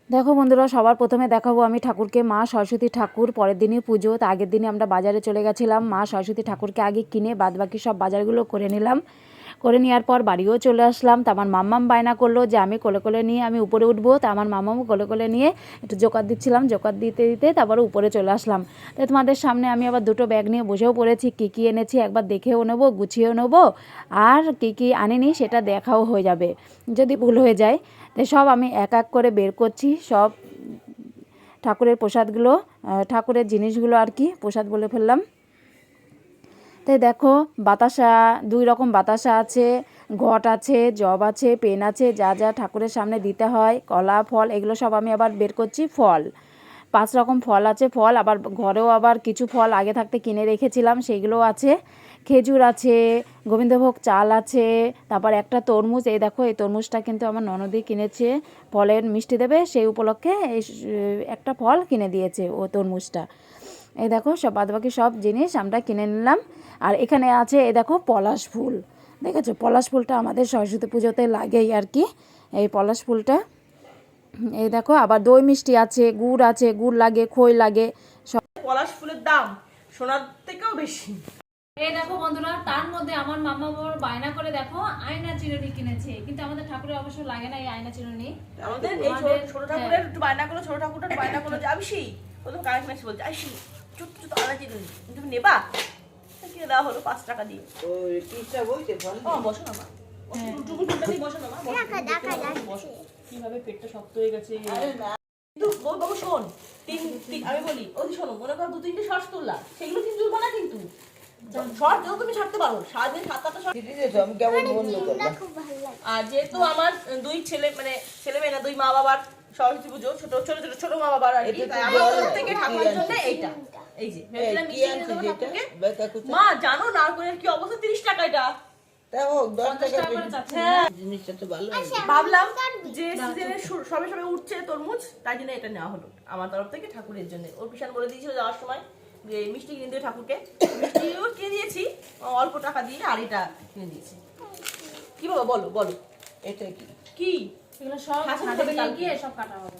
দেখো বন্ধুরা, সবার প্রথমে দেখাবো আমি ঠাকুরকে। মা সরস্বতী ঠাকুর, পরের দিনই পুজো, তো আগের দিনে আমরা বাজারে চলে গেছিলাম। মা সরস্বতী ঠাকুরকে আগে কিনে বাদবাকি সব বাজারগুলো করে নিলাম। করে নেওয়ার পর বাড়িও চলে আসলাম। তা আমার মাম্মাম বায়না করলো যে আমি কোলে কোলে নিয়ে আমি উপরে উঠবো। তা আমার মাম্মামও কোলে কোলে নিয়ে একটু জোকার দিচ্ছিলাম, জোকার দিতে দিতে তারপরে উপরে চলে আসলাম। তো তোমাদের সামনে আমি আবার দুটো ব্যাগ নিয়ে বসেও পড়েছি। কী কী এনেছি একবার দেখেও নেবো, গুছিয়েও নেবো, আর কী কী আনিনি সেটা দেখাও হয়ে যাবে যদি ভুল হয়ে যায়। তো সব আমি এক এক করে বের করছি, সব ঠাকুরের প্রসাদগুলো, ঠাকুরের জিনিসগুলো আর কি, প্রসাদ বলে ফেললাম। তাই দেখো, বাতাসা, 2 রকম বাতাসা আছে, ঘট আছে, জব আছে, পেন আছে, যা যা ঠাকুরের সামনে দিতে হয়, কলা, ফল, এগুলো সব আমি আবার বের করছি। ফল 5 রকম ফল আছে। ফল আবার ঘরেও আবার কিছু ফল আগে থাকতে কিনে রেখেছিলাম, সেইগুলোও আছে। খেজুর আছে, গোবিন্দভোগ চাল আছে, তারপর একটা তরমুজ। এই দেখো, এই তরমুজটা কিন্তু আমার ননদই কিনেছে, ফলের মিষ্টি দেবে সেই উপলক্ষে এই একটা ফল কিনে দিয়েছে ও, তরমুজটা। এই দেখো, সব বাদবাকি সব জিনিস আমরা কিনে নিলাম। আর এখানে আছে এই দেখো পলাশ ফুল, দেখেছো? পলাশ ফুলটা আমাদের সরস্বতী পুজোতে লাগেই আর কি, এই পলাশ ফুলটা। এই দেখো, আবার দই মিষ্টি আছে, গুড় আছে, গুড় লাগে, খই লাগে, সব। পলাশ ফুলের দাম সোনার থেকেও বেশি। এই দেখো বন্ধুরা, তার মধ্যে আমার মামা বড় বায়না করে দেখো আয়না চিরুনি কিনেছে, কিন্তু আমাদের ঠাকুরের অবশ্য লাগে না এই আয়না চিরুনি। আমাদের এই ছোট ঠাকুরের একটু বায়না করলো, ছোট ঠাকুরটা বায়না করলো যে আবিসি প্রথম কানেক্ট মেসে বলছে আইসি চুপ চুপ আলা চিরুনি তুমি নেবা, কিনে দেওয়া হলো 5 টাকা দিয়ে। ও কিসটা বলতে ফল বসো না মা, টুকুটা দিয়ে বসো না মা, বসো। কিভাবে পেটটা শক্ত হয়ে গেছে। কিন্তু বাবু শোন, আমি বলি ওই শোনো, মনে করো 2-3টে শর্টস তুললা, সেগুলো কিন্তু তুলবা না, কিন্তু শর্ট যেও তুমি ছাড়তে পারো, সারাদিন 7-8টা শর্ট। আমি কেমন বন্ধ করলাম। আর যেহেতু আমার 2 ছেলে, মানে ছেলে মেয়ে না, 2 মা বাবার সরস্বতী পুজো, ছোট ছোট ছোট ছোট মা বাবার আর কি, তাই আমার তরফ থেকে ঠাকুরের জন্য এইটা, এই যে ভেবেছিলাম মিষ্টি কিনে দেবো ঠাকুরকে। মা জানো নারকলের কি অবস্থা, 30 টাকা এটা। তা হোক 10 টাকা হ্যাঁ, জিনিসটা তো ভালো। ভাবলাম যে সিজনে সবে সবে উঠছে তরমুজ, তাই জন্য এটা নেওয়া হলো আমার তরফ থেকে ঠাকুরের জন্য। ওর পিছন বলে দিয়েছিল যাওয়ার সময় যে মিষ্টি কিনে দিও ঠাকুরকে, মিষ্টিও কিনে দিয়েছি অল্প টাকা দিয়ে, আর এটা কিনে দিয়েছি। কি বাবা বলো বলো, এটা কি? কি এগুলো সব হাসি ছাদে হবে নিয়ে কালকে। গিয়ে সব কাটা হবে।